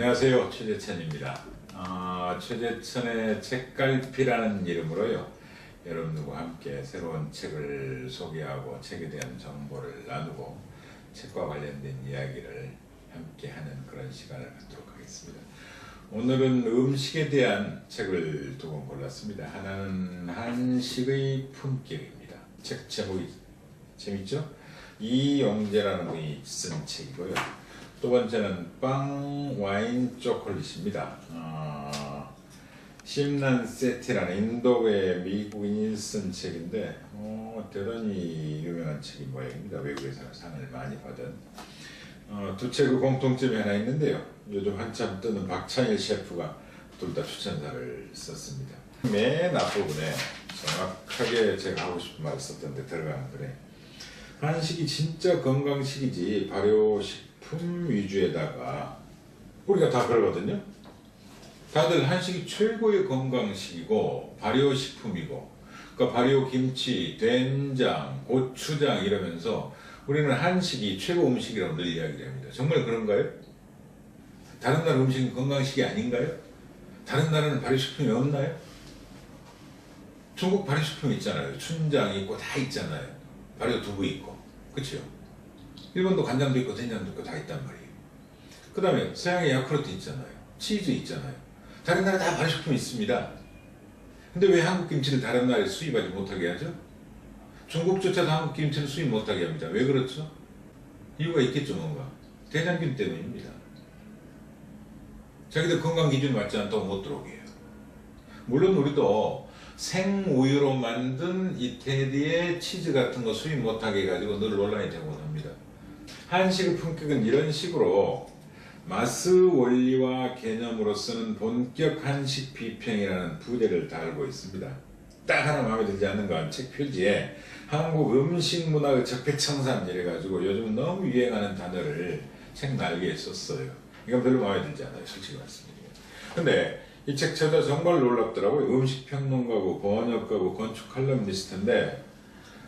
안녕하세요. 최재천입니다. 최재천의 책갈피라는 이름으로요, 여러분들과 함께 새로운 책을 소개하고 책에 대한 정보를 나누고 책과 관련된 이야기를 함께 하는 그런 시간을 갖도록 하겠습니다. 오늘은 음식에 대한 책을 두 권 골랐습니다. 하나는 한식의 품격입니다. 책 제목이 재밌죠? 이용재라는 분이 쓴 책이고요. 두 번째는 빵, 와인, 초콜릿입니다. 심난 세티라는 인도의 미국인이 쓴 책인데 대단히 유명한 책인 모양입니다. 외국에서 상을 많이 받은. 두 책의 공통점이 하나 있는데요. 요즘 한참 뜨는 박찬일 셰프가 둘 다 추천사를 썼습니다. 맨 앞부분에 정확하게 제가 하고 싶은 말을 썼던데 들어가는 거래. 한식이 진짜 건강식이지 발효식품 위주에다가 우리가 다 그러거든요. 다들 한식이 최고의 건강식이고 발효식품이고, 그러니까 발효김치, 된장, 고추장 이러면서 우리는 한식이 최고 음식이라고 늘 이야기를 합니다. 정말 그런가요? 다른 나라 음식은 건강식이 아닌가요? 다른 나라는 발효식품이 없나요? 중국 발효식품 있잖아요. 춘장 있고 다 있잖아요. 발효 두부 있고, 그렇죠? 일본도 간장도 있고 된장도 있고 다 있단 말이에요. 그 다음에 서양의 야쿠르트 있잖아요. 치즈 있잖아요. 다른 나라 다 발효식품이 있습니다. 근데 왜 한국 김치를 다른 나라에 수입하지 못하게 하죠? 중국조차도 한국 김치를 수입 못하게 합니다. 왜 그렇죠? 이유가 있겠죠, 뭔가. 대장균 때문입니다. 자기들 건강 기준 맞지 않다고 못 들어오게 해요. 물론 우리도 생우유로 만든 이태리의 치즈 같은 거 수입 못하게 해가지고 늘 논란이 되곤 합니다. 한식의 품격은 이런 식으로 마스 원리와 개념으로서는 본격 한식 비평이라는 부제를 달고 있습니다. 딱 하나 마음에 들지 않는 건 책 표지에 한국 음식 문화의 적폐청산 이래가지고 요즘 너무 유행하는 단어를 책 날개에 썼어요. 이건 별로 마음에 들지 않아요, 솔직히 말씀드리면. 근데 이 책 저자 정말 놀랍더라고요. 음식평론가고 번역가고 건축 칼럼니스트인데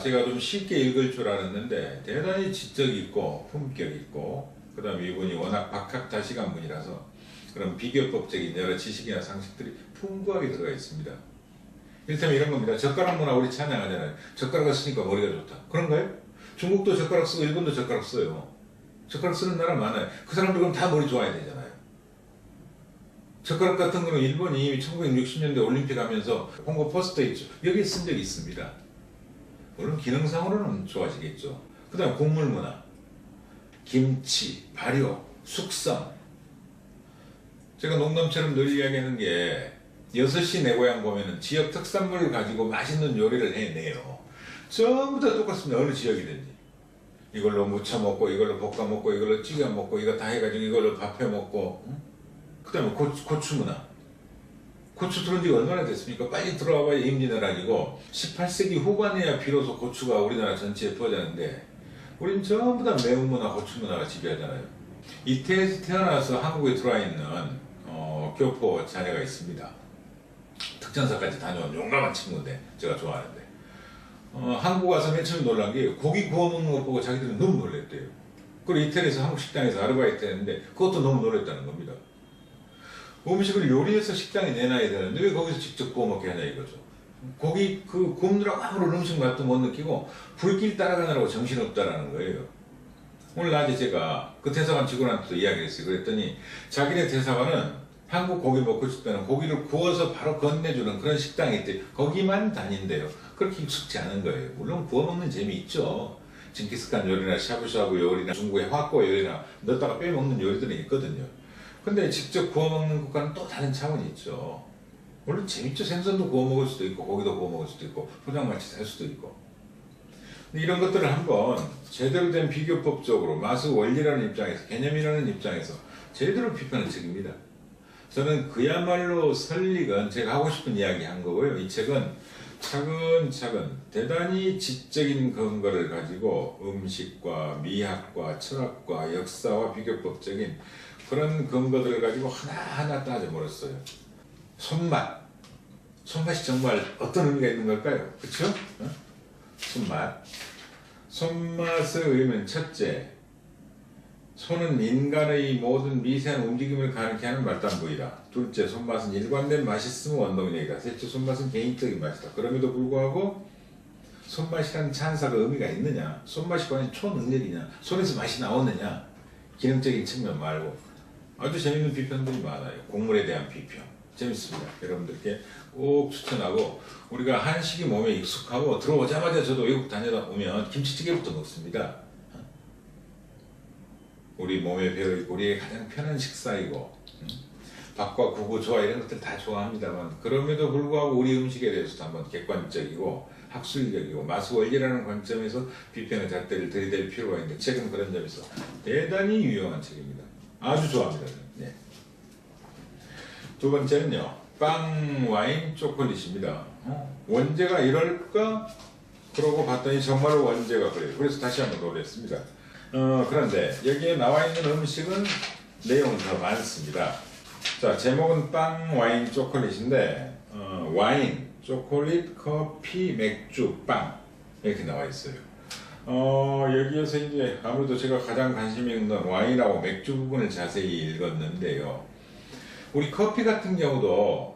제가 좀 쉽게 읽을 줄 알았는데 대단히 지적 있고 품격 있고, 그 다음에 이분이 워낙 박학다식한 분이라서 그런 비교법적인 여러 지식이나 상식들이 풍부하게 들어가 있습니다. 이를테면 이런 겁니다. 젓가락 문화 우리 찬양하잖아요. 젓가락을 쓰니까 머리가 좋다. 그런가요? 중국도 젓가락 쓰고 일본도 젓가락 써요. 젓가락 쓰는 나라 많아요. 그 사람들 그럼 다 머리 좋아야 되잖아요. 젓가락 같은 거는 일본이 1960년대 올림픽 하면서 홍보 포스터 있죠. 여기에 쓴 적이 있습니다. 물론 기능상으로는 좋아지겠죠. 그 다음 국물 문화. 김치, 발효, 숙성. 제가 농담처럼 늘 이야기하는 게 6시 내 고향 보면은 지역 특산물을 가지고 맛있는 요리를 해내요. 전부 다 똑같습니다. 어느 지역이든지. 이걸로 무쳐 먹고, 이걸로 볶아 먹고, 이걸로 찌개 먹고, 이거 다 해가지고 이걸로 밥해 먹고. 그 다음에 고추 문화. 고추 들은 지가 얼마나 됐습니까? 빨리 들어와봐야 임진을 아니고 18세기 후반에야 비로소 고추가 우리나라 전체에 퍼졌는데 우린 전부 다 매운 문화, 고추 문화가 지배하잖아요. 이태에서 태어나서 한국에 들어와 있는 교포 자녀가 있습니다. 특전사까지 다녀온 용감한 친구인데 제가 좋아하는데 한국 와서 맨 처음 놀란 게 고기 구워 먹는 것 보고 자기들은 너무 놀랬대요. 그리고 이태리에서 한국 식당에서 아르바이트 했는데 그것도 너무 놀랬다는 겁니다. 음식을 요리해서 식당에 내놔야 되는데 왜 거기서 직접 구워 먹게 하냐 이거죠. 고기 굽느라고 아무런 음식 맛도 못 느끼고 불길 따라가느라고 정신없다라는 거예요. 오늘 낮에 제가 그 대사관 직원한테도 이야기를 했어요. 그랬더니 자기네 대사관은 한국 고기 먹고 싶을 때는 고기를 구워서 바로 건네주는 그런 식당이 있대. 거기만 다닌대요. 그렇게 익숙지 않은 거예요. 물론 구워 먹는 재미 있죠. 징기스칸 요리나 샤브샤브 요리나 중국의 화꼬 요리나 넣었다가 빼먹는 요리들이 있거든요. 근데 직접 구워 먹는 것과는 또 다른 차원이 있죠. 물론 재밌죠. 생선도 구워 먹을 수도 있고 고기도 구워 먹을 수도 있고 포장마치 살 수도 있고. 근데 이런 것들을 한번 제대로 된 비교법적으로 맛의 원리라는 입장에서, 개념이라는 입장에서 제대로 비판하는 책입니다. 저는 그야말로 설익은 제가 하고 싶은 이야기 한 거고요. 이 책은 차근차근 대단히 지적인 근거를 가지고 음식과 미학과 철학과 역사와 비교법적인 그런 근거들을 가지고 하나하나 따져버렸어요. 손맛이 정말 어떤 의미가 있는 걸까요? 그쵸? 손맛의 의미는 첫째, 손은 인간의 모든 미세한 움직임을 가능케 하는 말단부이다. 둘째, 손맛은 일관된 맛있음의 원동력이다. 셋째, 손맛은 개인적인 맛이다. 그럼에도 불구하고 손맛이라는 찬사가 의미가 있느냐? 손맛이 과연 초능력이냐? 손에서 맛이 나오느냐? 기능적인 측면 말고 아주 재밌는 비평들이 많아요. 곡물에 대한 비평 재밌습니다. 여러분들께 꼭 추천하고, 우리가 한식이 몸에 익숙하고 들어오자마자 저도 외국 다니다 오면 김치찌개부터 먹습니다. 우리 몸에 배어있고 우리의 가장 편한 식사이고, 밥과 국우 좋아 이런 것들 다 좋아합니다만, 그럼에도 불구하고 우리 음식에 대해서도 한번 객관적이고 학술적이고 마수 원리라는 관점에서 비평의 잣대를 들이댈 필요가 있는데, 책은 그런 점에서 대단히 유용한 책입니다. 아주 좋아합니다. 네. 두 번째는요, 빵, 와인, 초콜릿입니다. 원제가 이럴까? 그러고 봤더니 정말로 원제가 그래요. 그래서 다시 한번 노렸습니다. 그런데 여기에 나와 있는 음식은 내용은 더 많습니다. 자, 제목은 빵, 와인, 초콜릿인데 와인, 초콜릿, 커피, 맥주, 빵 이렇게 나와 있어요. 여기에서 이제 아무래도 제가 가장 관심 있는 와인하고 맥주 부분을 자세히 읽었는데요. 우리 커피 같은 경우도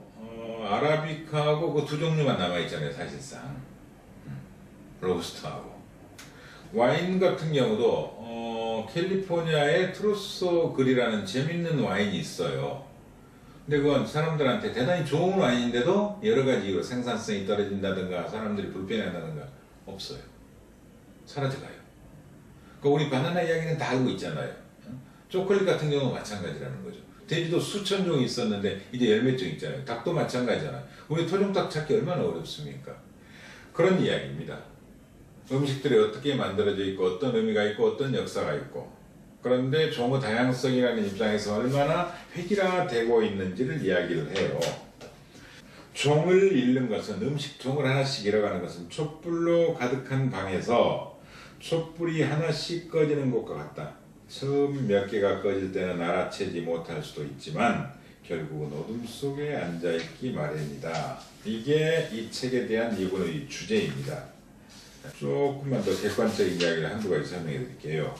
아라비카하고 그 두 종류만 남아 있잖아요, 사실상. 로스트하고. 와인 같은 경우도 캘리포니아의 트루소 그리라는 재밌는 와인이 있어요. 근데 그건 사람들한테 대단히 좋은 와인인데도 여러 가지 이유로 생산성이 떨어진다든가 사람들이 불편해한다든가 없어요. 사라져가요. 그러니까 우리 바나나 이야기는 다 알고 있잖아요. 초콜릿 같은 경우는 마찬가지라는 거죠. 돼지도 수천 종이 있었는데 이제 열 몇 종 있잖아요. 닭도 마찬가지잖아요. 우리 토종닭 찾기 얼마나 어렵습니까? 그런 이야기입니다. 음식들이 어떻게 만들어져 있고 어떤 의미가 있고 어떤 역사가 있고, 그런데 종의 다양성이라는 입장에서 얼마나 획일화되고 있는지를 이야기를 해요. 종을 잃는 것은, 음식 종을 하나씩 잃어가는 것은 촛불로 가득한 방에서 촛불이 하나씩 꺼지는 것과 같다. 처음 몇 개가 꺼질 때는 알아채지 못할 수도 있지만 결국은 어둠 속에 앉아있기 마련이다. 이게 이 책에 대한 이분의 주제입니다. 조금만 더 객관적인 이야기를 한두 가지 설명해 드릴게요.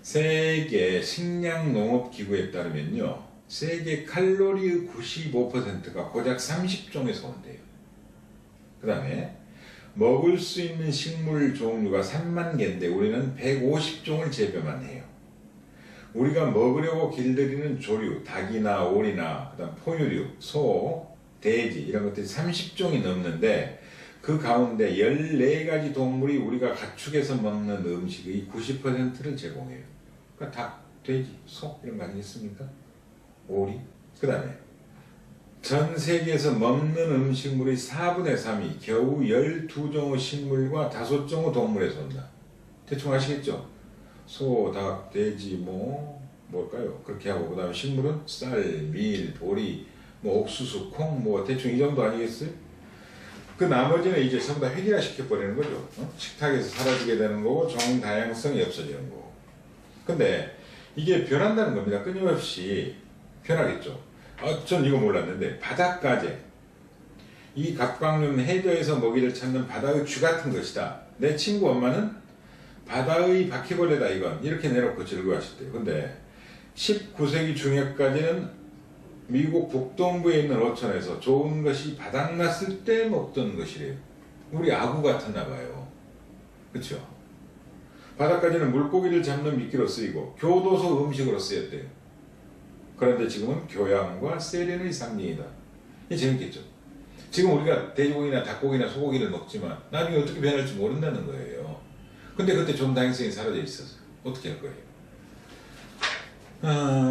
세계 식량농업기구에 따르면요, 세계 칼로리의 95%가 고작 30종에서 온대요. 그 다음에 먹을 수 있는 식물 종류가 3만 개인데 우리는 150종을 재배만 해요. 우리가 먹으려고 길들이는 조류, 닭이나 오리나 그다음 포유류, 소, 돼지 이런 것들이 30종이 넘는데 그 가운데 14가지 동물이 우리가 가축에서 먹는 음식의 90%를 제공해요. 그러니까 닭, 돼지, 소 이런 거 아니겠습니까? 오리. 그 다음에 전 세계에서 먹는 음식물의 4분의 3이 겨우 12종의 식물과 5종의 동물에서 온다. 대충 아시겠죠? 소, 닭, 돼지, 뭘까요? 그렇게 하고, 그 다음에 식물은 쌀, 밀, 보리, 옥수수, 콩, 대충 이 정도 아니겠어요? 그 나머지는 이제 전부 다 획일화 시켜버리는 거죠. 식탁에서 사라지게 되는 거고, 종 다양성이 없어지는 거고. 근데 이게 변한다는 겁니다. 끊임없이 변하겠죠. 전 이거 몰랐는데, 바닷가재. 이 각광용 해저에서 먹이를 찾는 바다의 쥐 같은 것이다. 내 친구 엄마는 바다의 바퀴벌레다 이건 이렇게 내놓고 즐거워하셨대요. 근데 19세기 중엽까지는 미국 북동부에 있는 어촌에서 좋은 것이 바닥났을 때 먹던 것이래요. 우리 아구 같았나 봐요. 그렇죠? 바닥까지는 물고기를 잡는 미끼로 쓰이고 교도소 음식으로 쓰였대요. 그런데 지금은 교양과 세련의 상징이다. 이게 재밌겠죠? 지금 우리가 돼지고기나 닭고기나 소고기를 먹지만 나중에 어떻게 변할지 모른다는 거예요. 근데 그때 좀 다양성이 사라져 있어서 어떻게 할 거예요?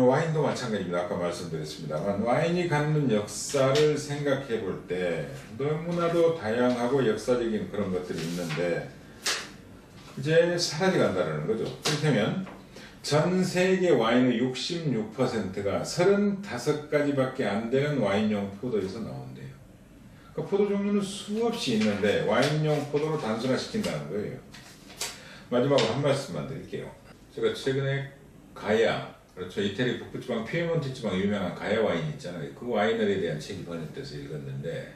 와인도 마찬가지입니다. 아까 말씀드렸습니다만 와인이 갖는 역사를 생각해 볼 때 너무나도 다양하고 역사적인 그런 것들이 있는데 이제 사라져 간다는 거죠. 그렇다면 전 세계 와인의 66%가 35가지밖에 안 되는 와인용 포도에서 나온대요. 그러니까 포도 종류는 수없이 있는데 와인용 포도로 단순화시킨다는 거예요. 마지막으로 한 말씀만 드릴게요. 제가 최근에 가야, 그렇죠, 이태리 북부지방 피에몬트 지방 유명한 가야 와인 있잖아요. 그 와이너리에 대한 책이 번역돼서 읽었는데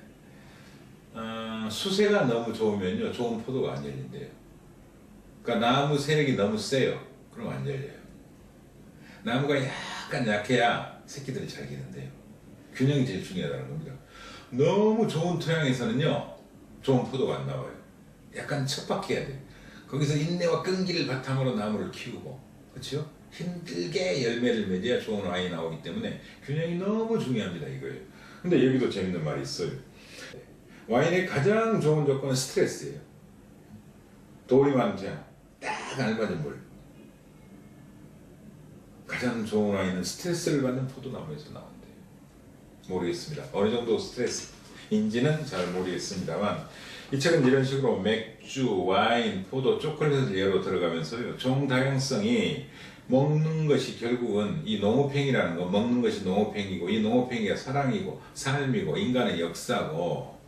수세가 너무 좋으면요 좋은 포도가 안 열린대요. 그러니까 나무 세력이 너무 세요. 그럼 안 열려요. 나무가 약간 약해야 새끼들이 잘 기는데요. 균형이 제일 중요하다는 겁니다. 너무 좋은 토양에서는요, 좋은 포도가 안 나와요. 약간 척박해야 돼요. 거기서 인내와 끈기를 바탕으로 나무를 키우고, 그렇죠? 힘들게 열매를 맺어야 좋은 와인이 나오기 때문에 균형이 너무 중요합니다, 이거예요. 근데 여기도 재밌는 말이 있어요. 와인의 가장 좋은 조건은 스트레스예요. 돌이 많은 토양, 딱 알맞은 물. 가장 좋은 와인은 스트레스를 받는 포도나무에서 나온대요. 모르겠습니다. 어느 정도 스트레스인지는 잘 모르겠습니다만, 이 책은 이런 식으로 맥주, 와인, 포도, 초콜릿을 예로 들어가면서요, 종 다양성이 먹는 것이 결국은 이 농업행위라는 거, 먹는 것이 농업행위고, 이 농업행위가 사랑이고 삶이고 인간의 역사고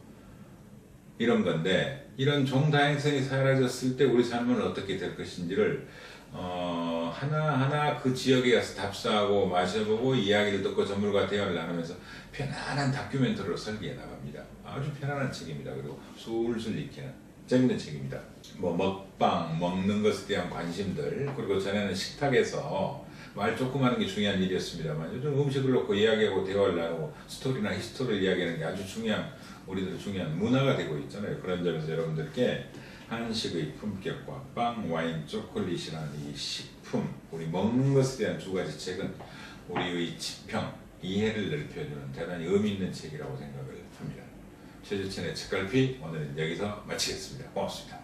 이런 건데, 이런 종 다양성이 사라졌을 때 우리 삶은 어떻게 될 것인지를 하나하나 그 지역에 가서 답사하고 마셔보고 이야기를 듣고 전문가 대화를 나누면서 편안한 다큐멘터리로 설계해 나갑니다. 아주 편안한 책입니다. 그리고 술술 익히는 재밌는 책입니다. 뭐 먹방, 먹는 것에 대한 관심들, 그리고 전에는 식탁에서 말 조금 하는 게 중요한 일이었습니다만, 요즘 음식을 놓고 이야기하고 대화를 나누고 스토리나 히스토리를 이야기하는 게 아주 중요한, 우리들 중요한 문화가 되고 있잖아요. 그런 점에서 여러분들께 한식의 품격과 빵, 와인, 초콜릿이라는 이 식품, 우리 먹는 것에 대한 두 가지 책은 우리의 지평, 이해를 넓혀주는 대단히 의미 있는 책이라고 생각을 합니다. 최재천의 책갈피, 오늘은 여기서 마치겠습니다. 고맙습니다.